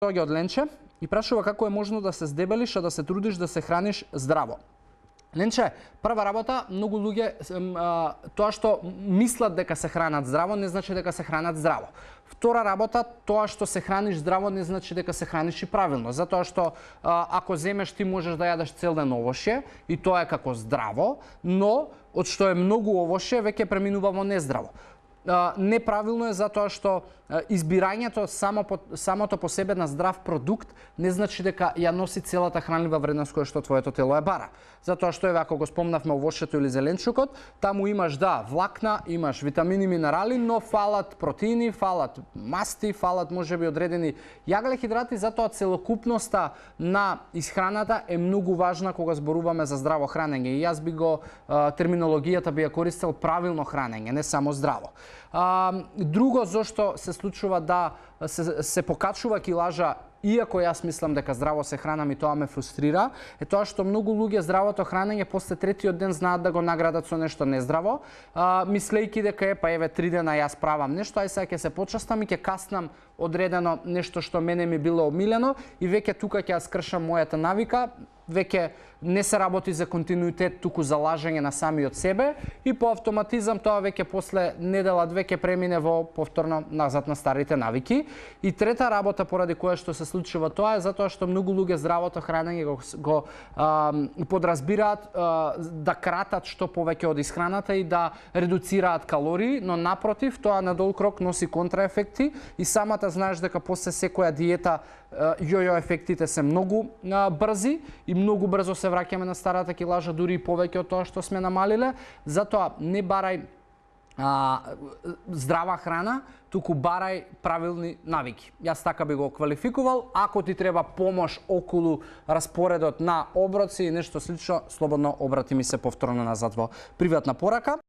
доаѓа од Ленче и прашува како е можно да се здебелиш, а да се трудиш да се храниш здраво. Ленче, прва работа, многу луѓе тоа што мислат дека се хранат здраво не значи дека се хранат здраво. Втора работа, тоа што се храниш здраво не значи дека се храниш и правилно, затоа што ако земеш ти можеш да јадеш цел ден овошје и тоа е како здраво, но од што е многу овошје веќе преминува во нездраво. Неправилно е затоа што избирањето самото по себе на здрав продукт не значи дека ја носи целата хранлива вредност која што твоето тело ја бара. Затоа што еве ако го спомнавме овошјето или зеленчукот, таму имаш влакна, имаш витамини, минерали, но фалат протеини, фалат масти, фалат можеби одредени јаглехидрати, затоа целокупноста на исхраната е многу важна кога зборуваме за здраво хранење. И јас би терминологијата би ја користел правилно хранење, не само здраво. Друго зошто се случува да се покачува килажа, иако јас мислам дека здраво се хранам и тоа ме фрустрира, е тоа што многу луѓе здравото хранење после третиот ден знаат да го наградат со нешто нездраво, мислејќи дека еве 3 дена јас правам нешто, ај сега ќе се почастам и ќе каснам одредено нешто што мене ми било омилено и веќе тука ќе ја скршам мојата навика, веќе не се работи за континуитет, туку за лажење на самиот себе и по автоматизам тоа веќе после недела-две ќе премине во повторно назад на старите навики. И трета работа поради која што се случува тоа е затоа што многу луѓе здравото хранење го подразбираат да кратат што повеќе од исхраната и да редуцираат калории, но напротив тоа на долг рок носи контраефекти и самата знаеш дека после секоја диета јојо ефектите се многу брзи и многу брзо се враќаме на старата килажа, дури и повеќе од тоа што сме намалиле. Затоа не барај здрава храна, туку барај правилни навики. Јас така би го квалификувал. Ако ти треба помош околу распоредот на оброци и нешто слично, слободно обрати ми се повторно назад во приватна порака.